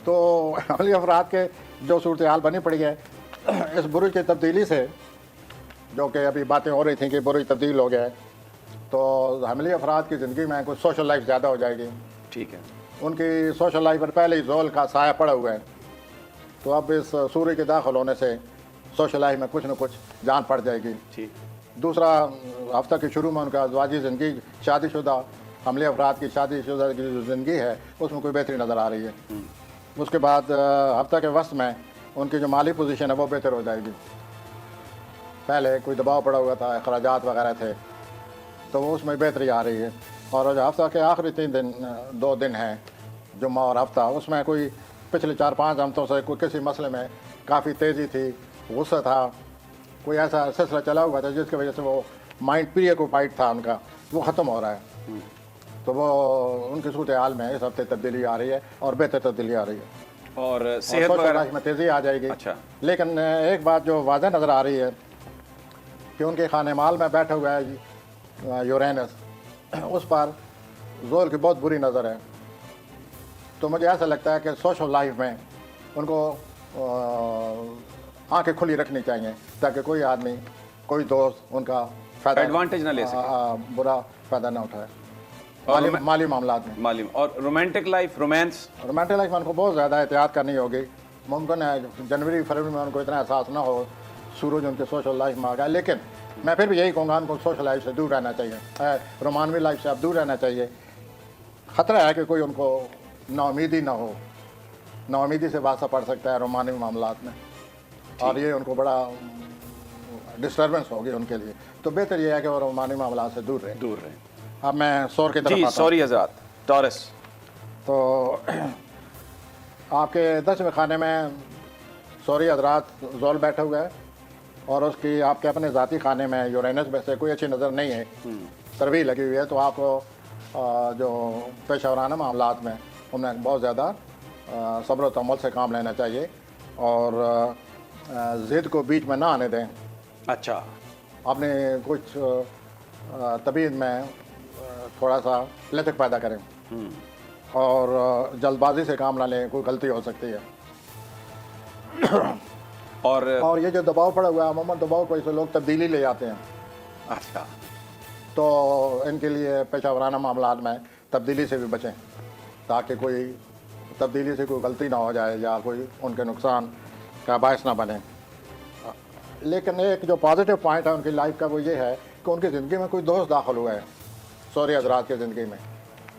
तो अमली अफराद के जो सूरत हाल बनी पड़ी है इस बुरुज की तब्दीली से, जो कि अभी बातें हो रही थी कि बुरुज तब्दील हो गया है, तो अमली अफराद की ज़िंदगी में कुछ सोशल लाइफ ज़्यादा हो जाएगी। ठीक है। उनकी सोशल लाइफ पर पहले ही ज़ोल का साया पड़ा हुआ है, तो अब इस सूर्य के दाखिल होने से सोशल लाइफ में कुछ न कुछ जान पड़ जाएगी। ठीक। दूसरा, हफ्ता के शुरू में उनका अज़वाजी ज़िंदगी, शादीशुदा अमली अफराद की शादीशुदा की जो ज़िंदगी है उसमें कोई बेहतरी नज़र आ रही है। उसके बाद हफ्ता के वस्त में उनकी जो माली पोजीशन है वो बेहतर हो जाएगी। पहले कोई दबाव पड़ा हुआ था, अखराजात वगैरह थे, तो वो उसमें बेहतरी आ रही है। और जो हफ्ता के आखिरी 2 दिन हैं, जुम्मा और हफ्ता, उसमें कोई पिछले 4-5 हफ्तों से कोई किसी मसले में काफ़ी तेज़ी थी, गुस्सा था, कोई ऐसा सिलसिला चला हुआ था जिसकी वजह से वो माइंड प्रीऑक्युपाइड था उनका, वो ख़त्म हो रहा है। तो वो उनकी सूरत हाल में इस हफ्ते तब्दीली आ रही है और बेहतर तब्दीली आ रही है और सेहत वगैरह में तेज़ी आ जाएगी। अच्छा। लेकिन एक बात जो वाज़ह नज़र आ रही है कि उनके खाने माल में बैठा हुआ है यूरेनस, उस पर ज़ोल की बहुत बुरी नज़र है। तो मुझे ऐसा लगता है कि सोशल लाइफ में उनको आंखें खुली रखनी चाहिए ताकि कोई आदमी, कोई दोस्त उनका फ़ायदा, एडवांटेज ना ले सके, बुरा फ़ायदा ना उठाए माली मामलात में। माली और रोमांटिक लाइफ, रोमांटिक लाइफ में उनको बहुत ज़्यादा एहतियात करनी होगी। मुमकिन है जनवरी फरवरी में उनको इतना एहसास ना हो, सूरज उनके सोशल लाइफ में आ गया, लेकिन मैं फिर भी यही कहूँगा उनको सोशल लाइफ से दूर रहना चाहिए, रोमानवी लाइफ से अब दूर रहना चाहिए। ख़तरा है कि कोई उनको नाउमीदी ना हो, नाउमीदी से वास्ता पड़ सकता है रोमानवी मामलात में, और ये उनको बड़ा डिस्टर्बेंस होगी उनके लिए। तो बेहतर ये है कि वो रोमानवी मामलात से दूर रहें। अब मैं सौर की तरफ आता हूँ। सॉरी हज़रात, टॉरस। तो आपके 10वें खाने में सौरी हज़रात ज़ोल बैठा हुआ है और उसकी आपके अपने ज़ाती खाने में यूरेनस में से कोई अच्छी नज़र नहीं है, तरवीह लगी हुई है। तो आपको जो पेशा वराना मामलात में उनमें बहुत ज़्यादा सब्र व तहम्मुल से काम लेना चाहिए और ज़िद को बीच में ना आने दें। अच्छा। अपने कुछ तबीयत में थोड़ा सा लचक पैदा करें और जल्दबाजी से काम ना लें, कोई गलती हो सकती है। और ये जो दबाव पड़ा हुआ है, अमूमन दबाव को ऐसे लोग तब्दीली ले जाते हैं। अच्छा। तो इनके लिए पेशा वराना मामलात में तब्दीली से भी बचें ताकि कोई तब्दीली से कोई गलती ना हो जाए या कोई उनके नुकसान का बायस ना बने। लेकिन एक जो पॉजिटिव पॉइंट है उनकी लाइफ का वो ये है कि उनकी ज़िंदगी में कोई दोस्त दाखिल हुआ है। सौरी हज़रात की ज़िंदगी में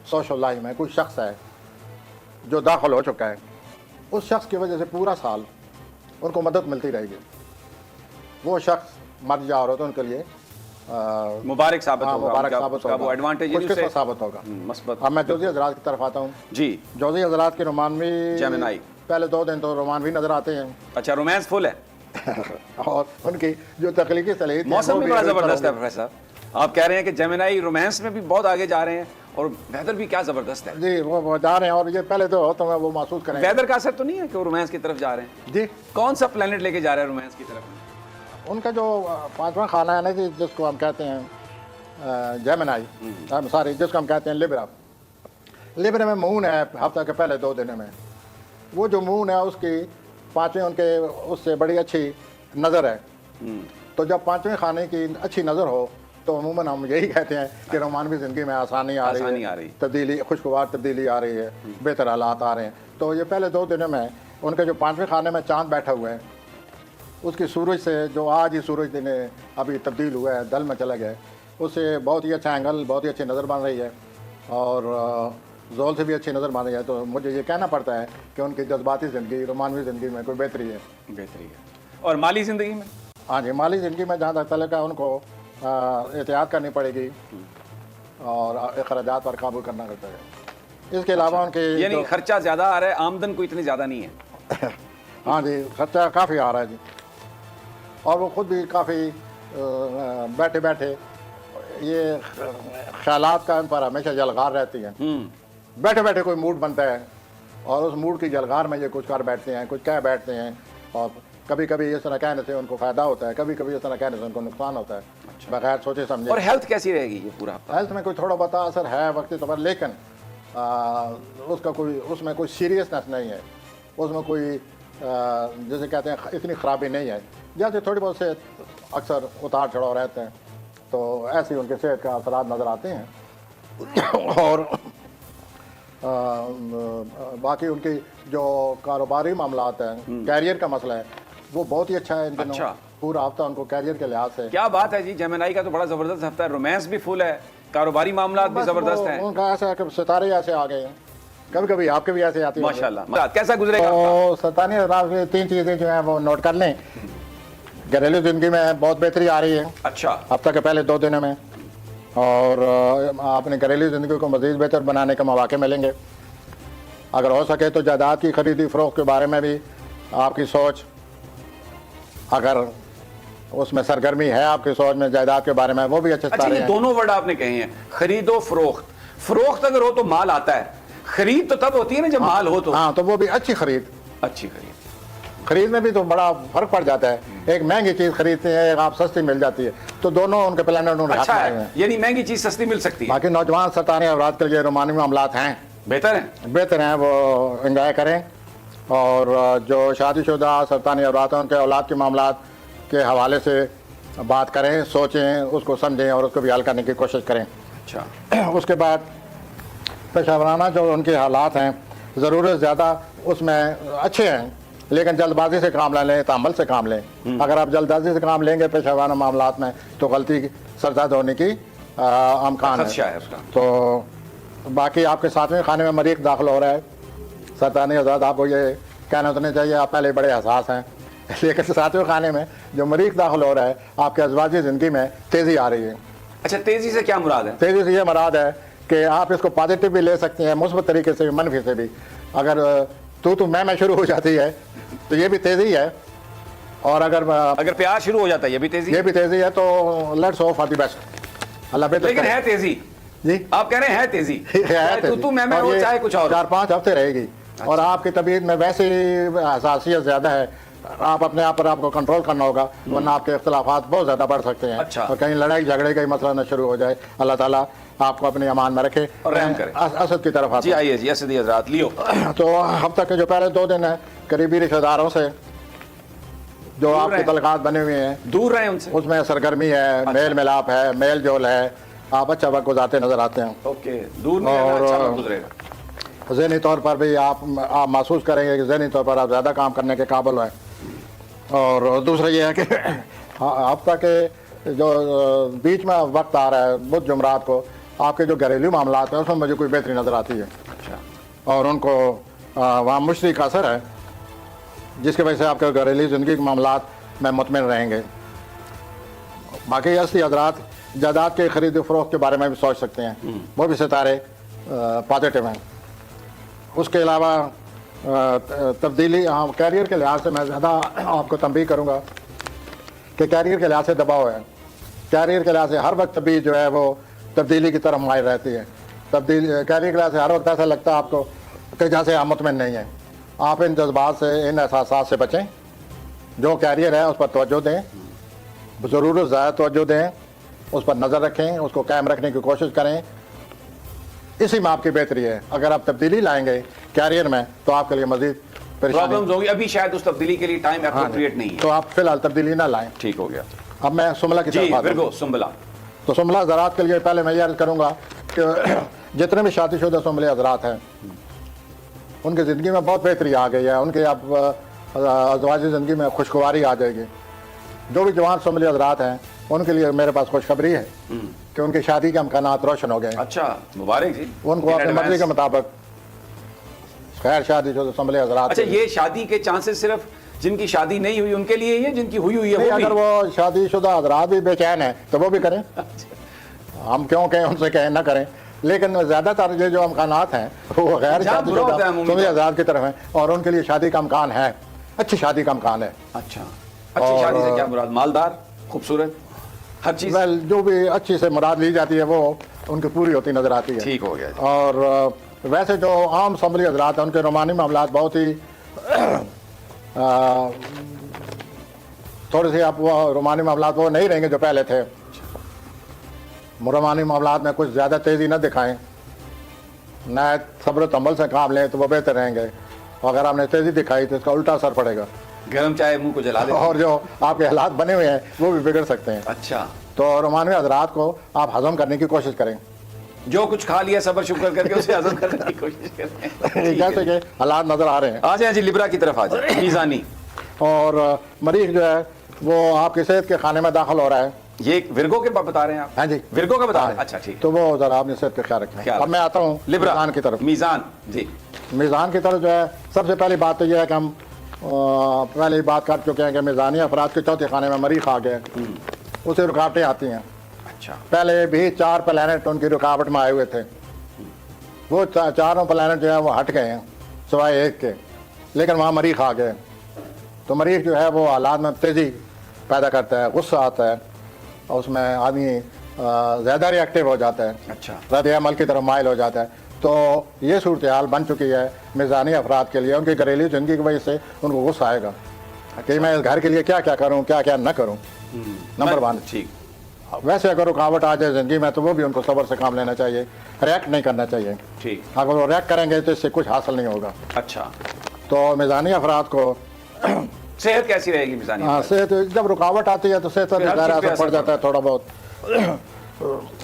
सोशल लाइफ में कोई शख्स है जो दाखिल हो चुका है, उस शख्स की वजह से पूरा साल उनको मदद मिलती रहेगी। वो शख्स मर जा रहा तो उनके लिए मुबारक साबित होगा, मुबारक साबित होगा, वो एडवांटेज खुशकिस्मत साबित होगा। अब मैं जोज़ी हज़रात की तरफ आता हूँ। जी, जोज़ी हज़रात की रोमानवी जेमिनी पहले 2 दिन तो रोमानवी नज़र आते हैं। अच्छा, रोमांस फुल है और उनकी जो तख्लीकी सलाहियत, मौसम भी बड़ा ज़बरदस्त है प्रोफेसर। आप कह रहे हैं कि जेमिनी रोमांस में भी बहुत आगे जा रहे हैं और वेदर भी क्या ज़बरदस्त है। जी, वो जा रहे हैं और ये पहले तो मैं वो महसूस करें। वेदर का असर तो नहीं है कि वो रोमांस की तरफ जा रहे हैं? जी। कौन सा प्लेनेट लेके जा रहा है रोमांस की तरफ? उनका जो 5वां खाना है ना जी, जिसको हम कहते हैं जेमिनी, सॉरी, जिसको हम कहते हैं लिब्रा में मून है हफ्ता के पहले 2 दिन में। वो जो मून है उसकी 5वें उनके उससे बड़ी अच्छी नज़र है। तो जब 5वें खाने की अच्छी नज़र हो तो अमूमन हम यही कहते हैं कि रोमानवी ज़िंदगी में आसानी आ रही है, तब्दीली, खुशगवार तब्दीली आ रही है, बेहतर हालात आ रहे हैं। तो ये पहले 2 दिनों में उनके जो 5वें खाने में चाँद बैठा हुआ है, उसकी सूरज से जो आज ही सूरज दिन अभी तब्दील हुआ है, दल में चला गया है, उससे बहुत ही अच्छा एंगल, बहुत ही अच्छी नज़र बन रही है और ज़ोल से भी अच्छी नज़र बन रही है। तो मुझे ये कहना पड़ता है कि उनकी जज्बाती ज़िंदगी, रोमानवी ज़िंदगी में कोई बेहतरी है। और माली ज़िंदगी में? हाँ जी, माली ज़िंदगी में जहाँ तक तलक है उनको एहतियात करनी पड़ेगी और अखराजात पर काबू करना पड़ता है। इसके अलावा उनके यानी खर्चा ज़्यादा आ रहा है, आमदन कोई इतनी ज़्यादा नहीं है। हाँ जी, खर्चा काफ़ी आ रहा है जी, और वो ख़ुद भी काफ़ी बैठे बैठे ये ख्यालात का इन पर हमेशा जलगार रहती हैं। बैठे बैठे कोई मूड बनता है और उस मूड की जलगार में ये कुछ कर बैठते हैं, कुछ कह बैठते हैं और कभी कभी इस तरह कहने से उनको फ़ायदा होता है, कभी कभी इस तरह कहने से उनको नुकसान होता है। अच्छा। बगैर सोचे समझे। और हेल्थ कैसी रहेगी ये पूरा? हेल्थ में कोई थोड़ा बहुत असर है वक्ती तौर पर, लेकिन उसका कोई, उसमें कोई सीरियसनेस नहीं है। उसमें कोई जैसे कहते हैं इतनी ख़राबी नहीं है। जैसे थोड़ी बहुत से अक्सर उतार चढ़ाव रहते हैं, तो ऐसे ही उनके सेहत का असरात नज़र आते हैं। और बाकी उनकी जो कारोबारी मामलात हैं, कैरियर का मसला है, वो बहुत ही अच्छा है इन दिनों। अच्छा। पूरा हफ्ता उनको कैरियर के लिहाज से क्या बात है जी, जेमिनी का तो बड़ा जबरदस्त हफ्ता है, रोमांस भी फुल है, कारोबारी मामलात भी बस जबरदस्त वो हैं। उनका ऐसा है कि सितारे ऐसे आ गए हैं, कभी कभी आपके भी ऐसे आती है। माशाल्लाह। कैसा गुजरेगा? तो सतानी हज़ार में 3 चीज़ें जो हैं वो नोट कर लें। घरेलू ज़िंदगी में बहुत बेहतरी आ रही है अच्छा, हफ्ता के पहले 2 दिनों में, और अपने घरेलू ज़िंदगी को मज़ीद बेहतर बनाने के मौके मिलेंगे। अगर हो सके तो जायदाद की खरीदी फरोख्त के बारे में भी आपकी सोच, अगर उसमें सरगर्मी है आपकी सोच में जायदाद के बारे में, वो भी अच्छे अच्छा सितारे ये हैं। दोनों वर्ड आपने कहे हैं, खरीदो फरोख्त। फरोख्त अगर हो तो माल आता है, खरीद तो तब होती है ना जब माल हो तो। हाँ, तो वो भी अच्छी खरीद। अच्छी खरीद। खरीद में भी तो बड़ा फर्क पड़ जाता है, एक महंगी चीज़ खरीदते हैं, एक आप सस्ती मिल जाती है, तो दोनों उनके प्लान उन्होंने अच्छा हाथ में है, हैं। यानी महंगी चीज सस्ती मिल सकती है। बाकी नौजवान सताने अवरात के लिए रोमानी मामलात हैं, बेहतर है। बेहतर हैं, वो एंजॉय करें। और जो शादीशुदा सरतानी अवरात हैं, उनके औलाद के मामलात के हवाले से बात करें, सोचें, उसको समझें और उसको भी हल करने की कोशिश करें। अच्छा, उसके बाद पेशावराना जो उनके हालात हैं, ज़रूरत ज़्यादा उसमें अच्छे हैं, लेकिन जल्दबाजी से काम ना लें, तामल से काम लें। अगर आप जल्दबाजी से काम लेंगे पेशावराना मामलात में, तो गलती सरजद होने की अमकान खदशा है। है उसका। तो बाकी आपके 7वें खाने में मरीख दाखिल हो रहा है। सरतानी हज़रत आपको ये कहना तो नहीं चाहिए, आप पहले बड़े हसास हैं, लेकिन 7वें खाने में जो मरीख दाखिल हो रहा है, आपके अज़वाजी ज़िंदगी में तेज़ी आ रही है। अच्छा, तेजी से क्या मुराद है? तेज़ी से ये मुराद है कि आप इसको पॉजिटिव भी ले सकते हैं, मुस्बत तरीके से भी, मनफी से भी। अगर तू मैं शुरू हो जाती है तो ये भी तेज़ी है, और अगर प्यार शुरू हो जाता है ये भी तेजी। ये भी तेज़ी है, तो let's hope for the best. Allah बेहतर लेकिन करे। है तेजी, जी आप कह रहे हैं तेजी। है चाहे तेज़ी। तू मैं और हो ये चाहे कुछ और। 4-5 हफ्ते रहेगी। और आपकी तबीयत में वैसे ही हसासियत ज़्यादा है, आप अपने आप पर आपको कंट्रोल करना होगा, वरना आपके इख्तलाफात बहुत ज़्यादा बढ़ सकते हैं। अच्छा। और कहीं लड़ाई झगड़े का ही मसला न शुरू हो जाए। अल्लाह ताला आपको अपने अमान में रखे और रहम करे। असद की तरफ जी आते आइए जी, असदी हजरात लियो। तो हफ्ता के जो पहले 2 दिन है, करीबी रिश्तेदारों से जो आपके रहें। तलकात बने हुए हैं, दूर रहे उनसे। उसमें सरगर्मी है, मेल मिलाप है, मेल जोल है, आप अच्छा वक्त गुजारते नजर आते हैं। ओके, दूर नहीं रहना, और अच्छा वक्त गुजरेगा। ज़हनी तौर पर भी आप महसूस करेंगे कि ज़हनी तौर पर आप ज़्यादा काम करने के काबिल हैं। और दूसरा ये है कि हफ्ता के जो बीच में वक्त आ रहा है, बुध जुमरात को, आपके जो घरेलू मामलात हैं उसमें मुझे कोई बेहतरी नज़र आती है, अच्छा, और उनको वहाँ मुश्तरी का असर है, जिसकी वजह से आपके घरेलू ज़िंदगी के मामलात में मुतमिन रहेंगे। बाकी असली हजरात जायदाद के खरीद फरोख्त के बारे में भी सोच सकते हैं, वो भी सितारे पॉजिटिव हैं। उसके अलावा तब्दीली, हाँ, कैरियर के लिहाज से मैं ज़्यादा आपको तंबीह करूँगा कि कैरियर के लिहाज से दबाव है। कैरियर के लिहाज से हर वक्त भी जो है वो तब्दीली की तरफ माइल रहती है। कैरियर के लिहाज से हर वक्त ऐसा लगता है आपको कि जैसे आप मुतमिन नहीं हैं। आप इन जज्बात से, इन एहसासात से बचें। जो कैरियर है उस पर तवज्जो दें, ज़रूरत ज़्यादा तवज्जो दें, उस पर नज़र रखें, उसको कायम रखने की कोशिश करें। इसी में आपकी बेहतरी है। अगर आप तब्दीली लाएंगे कैरियर में, तो आपके लिए मजीद परेशानी। प्रॉब्लम्स होगी, अभी शायद उस तब्दीली के लिए टाइम एप्रोप्रिएट नहीं है। तो आप फिलहाल तब्दीली ना लाएं। ठीक हो गया अब मैं सुमला की जी, तरफ आता हूं। बिल्कुल सुम्बला। तो सुमला हज़रात के लिए पहले मैं ये अर्ज़ करूँगा कि जितने भी शादीशुदा सुमले हज़रात हैं, उनकी ज़िंदगी में बहुत बेहतरी आ गई है। उनके अब अज़वाजी ज़िंदगी में खुशगवारी आ जाएगी। जो भी जवान सुमले हज़रात हैं, उनके लिए मेरे पास खुशखबरी है कि उनकी शादी के अमकानात रोशन हो गए हैं। अच्छा, मुबारक जी। उनको In अपनी मर्जी advance। के मुताबिक खैर शादीशुदा सुमले हज़रात। अच्छा, ये शादी के चांसेस सिर्फ जिनकी शादी नहीं हुई उनके लिए, ये जिनकी हुई है नहीं, वो भी? अगर वो शादीशुदा हज़रात भी बेचैन है तो वो भी करें। हम क्यों कहें उनसे कहें ना करें, लेकिन ज़्यादातर ये जो अमकानात हैं वो गैर जहाँ बुरा होता है शादीशुदा अमूमी सुमले तौर। हज़रात की तरफ हैं, और उनके लिए शादी का अमकान है, अच्छी शादी का अमकान है। अच्छा, अच्छी शादी से क्या मुराद? मालदार, खूबसूरत, हर चीज। वेल, जो भी अच्छी से मुराद ली जाती है वो उनकी पूरी होती नज़र आती है। ठीक हो गया जी। और वैसे जो आम सुमली हज़रात हैं, उनके रोमानी मामलात बहुत ही थोड़ी सी आप वो रोमानी मामलात वो नहीं रहेंगे जो पहले थे। रोमानी मामलात में कुछ ज़्यादा तेज़ी न दिखाएं, न सब्र तम्बल से काम लें तो वो बेहतर रहेंगे। अगर आपने तेज़ी दिखाई तो इसका उल्टा असर पड़ेगा गर्म चाय मुंह को जला दे। और जो आपके हालात बने हुए हैं वो भी बिगड़ सकते हैं। अच्छा, तो रोमानवी हजरात को आप हजम करने की कोशिश करें, जो कुछ खा लिया सबर शुक्र करके उसे हजम करने की कोशिश करें। जैसे कि हालात नज़र आ रहे हैं। आ जाए जी लिब्रा की तरफ आ जाए। मीज़ानी और मरीज जो है वो आपकी सेहत के खाने में दाखिल हो रहा है। ये विरगो के बता रहे हैं आप? हाँ जी, विरगो का बता रहे हैं। अच्छा ठीक। तो वो ज़रा आपने सेहत का ख्याल रखें। अब मैं आता हूँ लिब्रा मीज़ान की तरफ। मीज़ान जी, मीज़ान की तरफ जो है सबसे पहली बात तो यह है कि हम पहले ही बात कर चुके हैं कि मीज़ानी अफराद के चौथे खाने में मरीज आ गए, उसे रुकावटें आती हैं। अच्छा, पहले भी 4 प्लैनेट उनकी रुकावट में आए हुए थे, वो चारों प्लैनेट जो है वो हट गए हैं सिवाय एक के, लेकिन वहाँ मरीख आ गए। तो मरीख जो है वो हालात में तेज़ी पैदा करता है, गुस्सा आता है और उसमें आदमी ज़्यादा रिएक्टिव हो जाता है, अच्छा, रद्द अमल की तरफ माइल हो जाता है। तो ये सूरत हाल बन चुकी है मीज़ानी अफराद के लिए। उनकी घरेलू ज़िंदगी की वजह से उनको गुस्सा आएगा कि मैं इस घर के लिए क्या क्या करूँ, क्या क्या न करूँ। नंबर 1। ठीक। वैसे अगर रुकावट आ जाए ज़िंदगी में तो वो भी उनको सब्र से काम लेना चाहिए, रिएक्ट नहीं करना चाहिए। ठीक। अगर वो रिएक्ट करेंगे तो इससे कुछ हासिल नहीं होगा। अच्छा, तो मीज़ानी अफराद को सेहत कैसी रहेगी मीज़ानी? हाँ, सेहत जब रुकावट आती है तो सेहत पर ज़्यादा असर पड़ जाता है थोड़ा बहुत।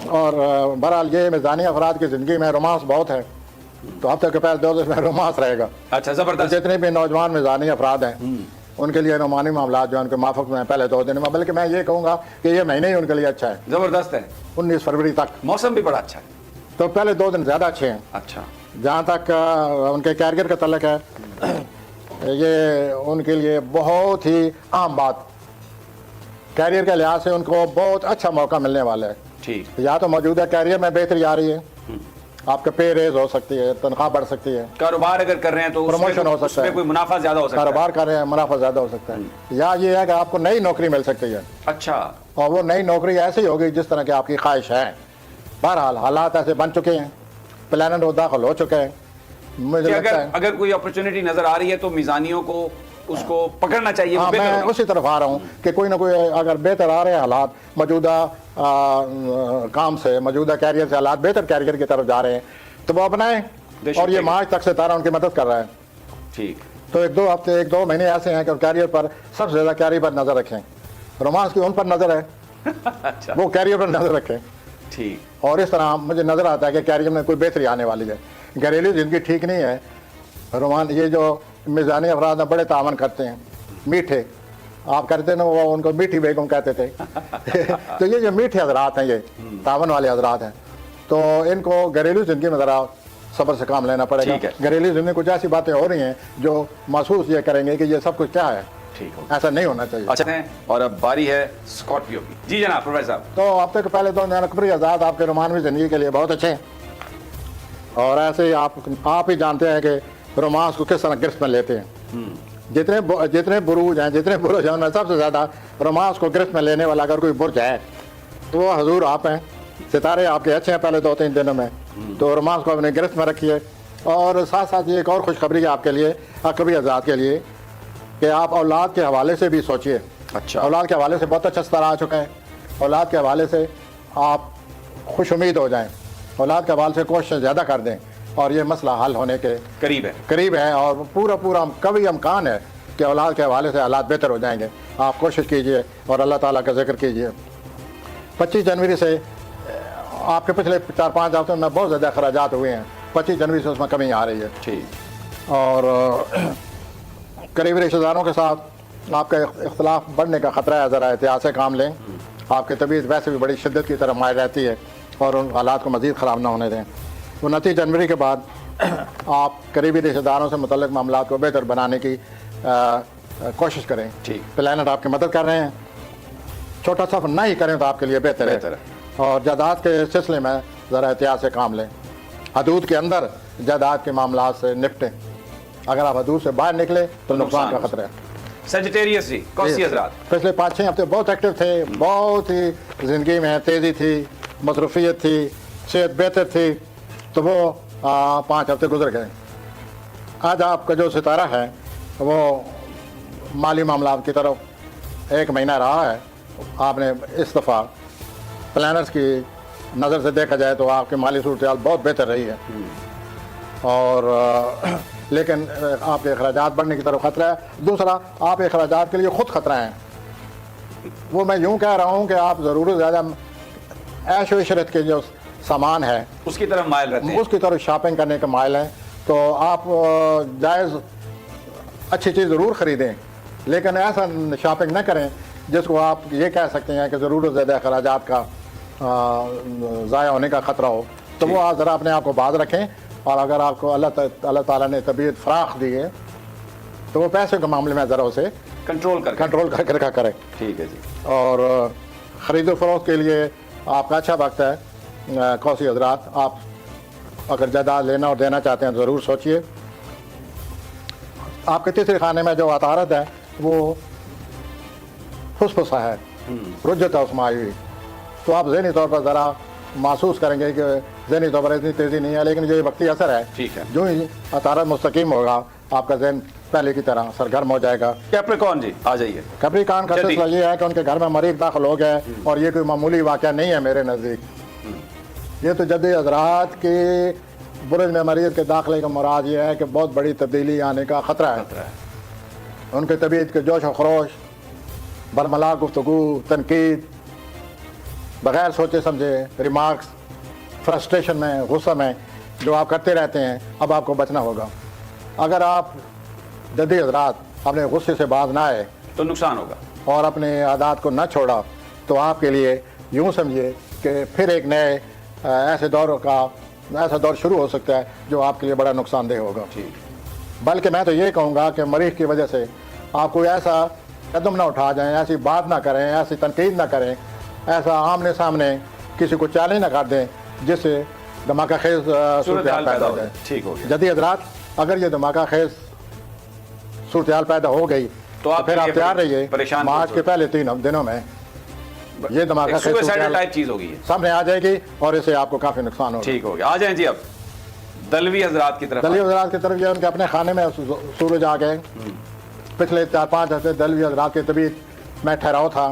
और बहरहाल ये मीज़ानी अफराद की ज़िंदगी में रोमांस बहुत है, तो हफ्ते के पहले 2 दिन में रोमांस रहेगा। अच्छा, ज़बरदस्त। जितने भी नौजवान मीज़ानी अफराद हैं उनके लिए रोमानी मामला जो उनके माफक में पहले 2 दिन में, बल्कि मैं ये कहूँगा कि ये महीने ही उनके लिए अच्छा है, ज़बरदस्त है। 19 फरवरी तक। मौसम भी बड़ा अच्छा है। तो पहले 2 दिन ज़्यादा अच्छे हैं। अच्छा, जहाँ तक उनके कैरियर का तल्लक है, ये उनके लिए बहुत ही आम बात, कैरियर के लिहाज से उनको बहुत अच्छा मौका मिलने वाला है। ठीक। या तो मौजूदा कैरियर में बेहतरी आ रही है, आपका पे रेज हो सकती है, तनख्वाह बढ़ सकती है, कारोबार अगर कर रहे हैं तो प्रमोशन हो सकता उसमें है, कोई मुनाफा ज्यादा हो सकता है, कारोबार कर रहे हैं मुनाफा ज़्यादा हो सकता है, या ये है कि आपको नई नौकरी मिल सकती है। अच्छा, और वो नई नौकरी ऐसी होगी जिस तरह की आपकी ख्वाहिश है। बहरहाल हालात ऐसे बन चुके हैं, प्लान वो दाखिल हो चुके हैं। मुझे लगता है अगर कोई अपॉर्चुनिटी नजर आ रही है तो मीज़ानियों को उसको पकड़ना चाहिए। हाँ, मैं उसी तरफ आ रहा हूँ कि कोई ना कोई अगर बेहतर आ रहे हैं हालात, मौजूदा काम से, मौजूदा कैरियर से हालात बेहतर कैरियर की तरफ जा रहे हैं तो वो अपनाएं। और ये मार्च तक सितारा उनकी मदद कर रहा है। ठीक। तो 1-2 हफ्ते 1-2 महीने ऐसे हैं कि कैरियर पर सबसे ज़्यादा कैरियर पर नज़र रखें। रोमांस की उन पर नज़र है अच्छा, वो कैरियर पर नज़र रखें। ठीक। और इस तरह मुझे नज़र आता है कि कैरियर में कोई बेहतरी आने वाली है। घरेलू ज़िंदगी ठीक नहीं है। रोमान ये जो मीज़ानी अफराद में बड़े तावन करते हैं, मीठे आप करते ना, वो उनको मीठी बेगम कहते थे तो ये जो मीठे हजरात हैं, ये तावन वाले हजरात हैं, तो इनको घरेलू ज़िंदगी में ज़रा सब्र से काम लेना पड़ेगा। घरेलू ज़िंदगी कुछ ऐसी बातें हो रही हैं जो महसूस ये करेंगे कि ये सब कुछ क्या है। ठीक हो, ऐसा नहीं होना चाहिए। अच्छा है। और अब बारी है स्कॉर्पियो की। जी जनाब प्रोफेसर साहब। तो हफ्ते के पहले 2 दिन अकबरी आज़ाद आपके रोमानवी ज़िंदगी के लिए बहुत अच्छे हैं। और ऐसे ही आप ही जानते हैं कि रोमांस को किस तरह गिरफ्त में लेते हैं। जितने बुरूज हैं, जितने बुरुज हैं, उनमें सबसे ज़्यादा रोमांस को गिरफ्त में लेने वाला अगर कोई बुर्ज है तो वो हजूर आप हैं। सितारे आपके अच्छे हैं पहले 2-3 दिनों में, तो रोमांस को अपने गिरफ्त में रखिए। और साथ साथ ये एक और खुशखबरी है आपके लिए, अकबरी आज़ाद के लिए, कि आप औलाद के हवाले से भी सोचिए। अच्छा, औलाद के हवाले से बहुत अच्छा सितारा आ चुका है। औलाद के हवाले से आप खुश उम्मीद हो जाएं, औलाद के हवाले से कोशिश ज़्यादा कर दें और ये मसला हल होने के करीब है। और पूरा कभी इम्कान है कि औलाद के हवाले से हालात बेहतर हो जाएंगे। आप कोशिश कीजिए और अल्लाह ताला का जिक्र कीजिए। 25 जनवरी से आपके पिछले 4-5 हफ्तों में बहुत ज़्यादा अखराजात हुए हैं, 25 जनवरी से उसमें कमी आ रही है। ठीक। और करीबी रिश्तेदारों के साथ आपका इख्तलाफ बढ़ने का ख़तरा है, ज़रा एहतियात से काम लें। आपकी तबीयत वैसे भी बड़ी शिद्दत की तरफ मायल रहती है और उन हालात को मज़ीद ख़राब ना होने दें। 29 जनवरी के बाद आप करीबी रिश्तेदारों से मुतल्लिक़ मामला को बेहतर बनाने की कोशिश करें। ठीक। प्लानर आपकी मदद कर रहे हैं। छोटा सफ़र ना ही करें तो आपके लिए बेहतर है। और जायदाद के सिलसिले में ज़रा एहतियात से काम लें। हदूद के अंदर जायदाद के मामला से निपटें। अगर आप हदूद से बाहर निकले तो नुकसान का खतरा है। सेजिटेरियस जी, कौन सी हज़रात? पिछले 5-6 हफ्ते बहुत एक्टिव थे, बहुत ही ज़िंदगी में तेज़ी थी, मसरूफियत थी, सेहत बेहतर थी, तो वो 5 हफ्ते गुजर गए। आज आपका जो सितारा है वो माली मामला की तरफ 1 महीना रहा है। आपने इस दफ़ा प्लानर्स की नज़र से देखा जाए तो आपकी माली सूरत हाल बहुत बेहतर रही है। और लेकिन आपके अखराजात बढ़ने की तरफ खतरा है। दूसरा, आप अखराजात के लिए खुद खतरा हैं। वो मैं यूँ कह रहा हूँ कि आप ज़रूर ज़्यादा ऐश व इशरत के जो सामान है उसकी तरफ माइल रहते हैं। उसकी तरफ शॉपिंग करने के माइल हैं, तो आप जायज़ अच्छी चीज़ ज़रूर ख़रीदें, लेकिन ऐसा शॉपिंग न करें जिसको आप ये कह सकते हैं कि ज़रूर ज़्यादा अखराजात का ज़ाया होने का ख़तरा हो। तो वो ज़रा अपने आप को बाज रखें, और अगर आपको अल्लाह ताला ने तबीयत फ़राख दी है तो वो पैसे के मामले में ज़रा उसे कंट्रोल करके रखा करें। ठीक है जी। और ख़रीदो फरोख्त के लिए आपका अच्छा वक्त है। कौसी हजरात, आप अगर जायदाद लेना और देना चाहते हैं तो ज़रूर सोचिए। आपके तीसरे खाने में जो अतारत है वो फुसफुसा है, रुज्जत है उसमें आई हुई, तो आप ज़हनी तौर पर ज़रा महसूस करेंगे कि ज़हनी तौर पर इतनी तेज़ी नहीं है, लेकिन जो ये वक्ती असर है, ठीक है, जो ही अतारत मुस्तकीम होगा आपका जहन पहले की तरह सरगर्म हो जाएगा। कैप्रिकॉर्न जी आ जाइए। कैप्रिकॉर्न का सिलसिला ये है कि उनके घर में मरीज दाखिल हो गए, और ये कोई मामूली वाक़या नहीं है मेरे नज़दीक। ये तो जद हज़रात के बुरुज में मरीज के दाखिले का मुराद ये है कि बहुत बड़ी तब्दीली आने का ख़तरा है। उनके तबीयत के जोश व खरोश, बरमला गुफ्तगू, तनकीद, बग़ैर सोचे समझे रिमार्क्स, फ्रस्ट्रेशन में, गुस्सा में जो आप करते रहते हैं, अब आपको बचना होगा। अगर आप जद्दी हज़रात अपने गुस्से से बाज ना आए तो नुकसान होगा, और अपने आदात को न छोड़ा, तो आपके लिए यूँ समझिए कि फिर एक नए ऐसा दौर शुरू हो सकता है जो आपके लिए बड़ा नुकसानदेह होगा। बल्कि मैं तो ये कहूँगा कि मरीज़ की वजह से आप कोई ऐसा कदम ना उठा जाएं, ऐसी बात ना करें, ऐसी तनकीद ना करें, ऐसा आमने सामने किसी को चैलेंज ना कर दें जिससे धमाका खेज सूरत हाल पैदा हो जाए। ठीक हो गया। जद्दी हज़रात, अगर ये धमाका खेज सूरत हाल पैदा हो गई तो फिर आप तैयार रहिए, मार्च के पहले 3 दिनों में ये धमाका टाइप चीज होगी, सामने आ जाएगी और इससे आपको काफी नुकसान होगा। ठीक हो गया। आ जाएं जी अब दलवी हजरात की तरफ। दलवी हजरात की तरफ ये उनके अपने खाने में सूरज आ गए। पिछले 4-5 हफ्ते दलवी हजरात की तबीयत में ठहराव था,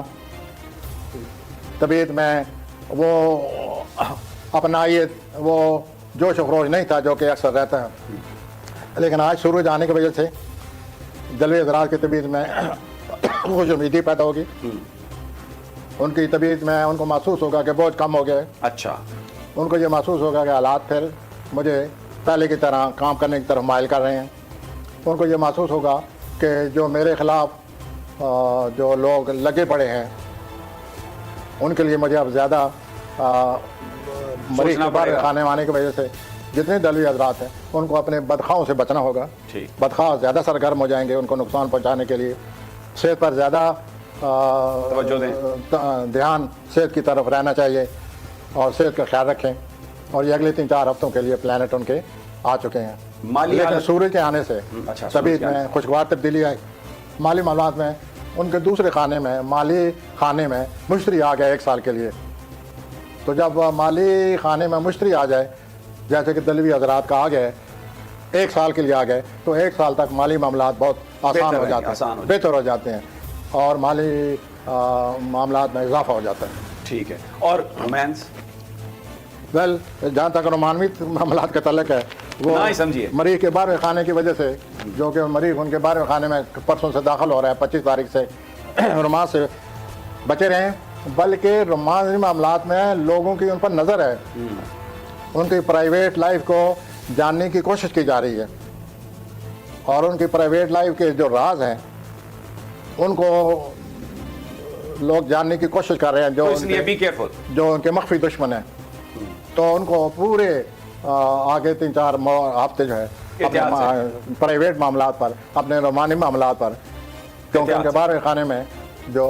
तबीयत में वो अपना ये वो जोश खरोश नहीं था जो कि अक्सर रहता है, लेकिन आज सूरज आने की वजह से दलवी हजरात की तबीयत में खुश उम्मीदी पैदा होगी। उनकी तबीयत में उनको महसूस होगा कि बोझ कम हो गया। अच्छा, उनको ये महसूस होगा कि हालात फिर मुझे पहले की तरह काम करने की तरफ माइल कर रहे हैं। उनको ये महसूस होगा कि जो मेरे ख़िलाफ़ जो लोग लगे पड़े हैं उनके लिए मुझे अब ज़्यादा मरीज के बारे खाने वाने की वजह से जितने दलवी हजरात हैं उनको अपने बदखाओं से बचना होगा। बदखाव ज़्यादा सरगर्म हो जाएंगे उनको नुकसान पहुँचाने के लिए। सेहत पर ज़्यादा ध्यान सेहत की तरफ रहना चाहिए और सेहत का ख्याल रखें। और ये अगले 3-4 हफ्तों के लिए प्लानट उनके आ चुके हैं। लेकिन सूरज के आने से तबीयत में खुशगवार तब्दीली आई। माली मामलात में उनके दूसरे खाने में, माली खाने में मुश्तरी आ गया 1 साल के लिए। तो जब माली खाने में मुश्तरी आ जाए, जैसे कि दलवी हजरात का आ गए 1 साल के लिए आ गए, तो 1 साल तक माली मामलात बहुत आसान हो जाते हैं, बेहतर हो जाते हैं और माली मामलात में इजाफा हो जाता है। ठीक है। और रोमांस, वेल जहाँ तक रोमानवी मामलात का तल्लक है वो समझिए मरीज के 12वें खाने की वजह से, जो कि मरीज उनके 12वें खाने में परसों से दाखिल हो रहा है 25 तारीख से, रोमांस से बचे रहें। बल्कि रोमांसी मामलात में लोगों की उन पर नज़र है, उनकी प्राइवेट लाइफ को जानने की कोशिश की जा रही है और उनकी प्राइवेट लाइफ के जो राज हैं उनको लोग जानने की कोशिश कर रहे हैं, जो जो उनके मख्फी दुश्मन हैं। तो उनको पूरे आगे 3-4 हफ्ते जो है अपने प्राइवेट मामलात पर, अपने रोमानी मामलात पर, क्योंकि उनके 12वें खाने में जो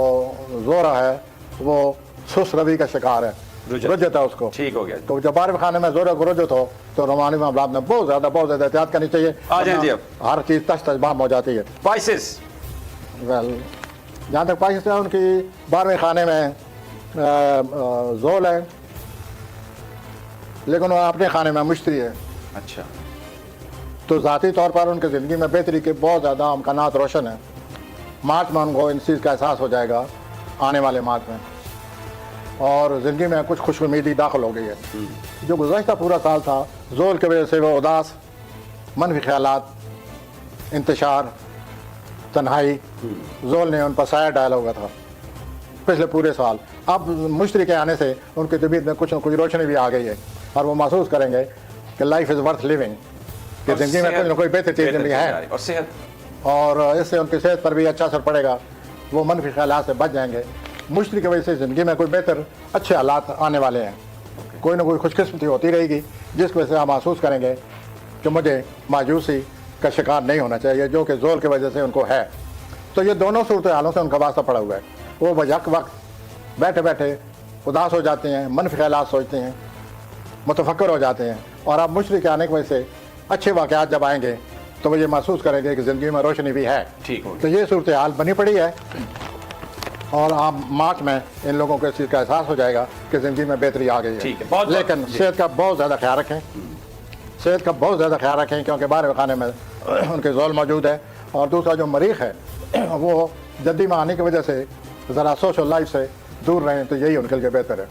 जोरा है वो सुस्त रवि का शिकार है, रुजत है उसको। ठीक हो गया। तो जब 12वें खाने में जोरा को रुजत हो तो रोमानी मामलात में बहुत ज़्यादा एहतियात करनी चाहिए। हर चीज़ तश बाम हो जाती है। स्पाइसेस, वेल जहाँ तक पाकिस्तान है उनकी 12वें खाने में जोल है, लेकिन वो अपने खाने में मुश्तरी है। अच्छा, तो ज़ाती तौर पर उनकी ज़िंदगी में बेहतरी के बहुत ज़्यादा इम्कानात रोशन है। मार्च में उनको इन चीज़ का एहसास हो जाएगा, आने वाले मार्च में, और ज़िंदगी में कुछ खुश उम्मीदी दाखिल हो गई है। जो गुज़श्ता पूरा साल था जोल की वजह से वो उदास, मनफी ख्यालात, इंतशार, तन्हाई, जोल ने उन पर साया डाला हुआ था पिछले पूरे साल। अब मुश्तरी के आने से उनकी तबीयत में कुछ न कुछ रोशनी भी आ गई है और वो महसूस करेंगे कि लाइफ इज़ वर्थ लिविंग, कि और ज़िंदगी में सेहत- कुछ न कोई बेहतर चीज़ बेहतर ज़िंदगी चीज़ आ है रही और सेहत और इससे उनकी सेहत पर भी अच्छा असर पड़ेगा। वो मनफी ख्यालात से बच जाएंगे। मुश्तरी की वजह से ज़िंदगी में कोई बेहतर अच्छे हालात आने वाले हैं। कोई ना कोई खुशकिस्मती होती रहेगी जिसकी वजह से आप महसूस करेंगे कि मुझे मायूसी का शिकार नहीं होना चाहिए, जो कि जोल की वजह से उनको है। तो ये दोनों सूरत हालों से उनका वास्ता पड़ा हुआ है। वो बजक वक्त बैठे बैठे उदास हो जाते हैं, मनफी ख्यालात सोचते हैं, मुतफक्कर हो जाते हैं और आप मुश्तरी के आने की वजह से अच्छे वाक़यात जब आएंगे तो वो ये महसूस करेंगे कि ज़िंदगी में रोशनी भी है। ठीक हो तो ये सूरत हाल बनी पड़ी है और आप मार्च में इन लोगों को इस चीज़ का एहसास हो जाएगा कि ज़िंदगी में बेहतरी आ गई ठीक है, है। बहुत- लेकिन जी। सेहत का बहुत ज़्यादा ख्याल रखें, सेहत का बहुत ज़्यादा ख्याल रखें, क्योंकि बाहर खाने में उनके जोल मौजूद है। और दूसरा जो मरीख है वो जल्दी में आने की वजह से ज़रा सोशल लाइफ से दूर रहें, तो यही उनके लिए बेहतर है।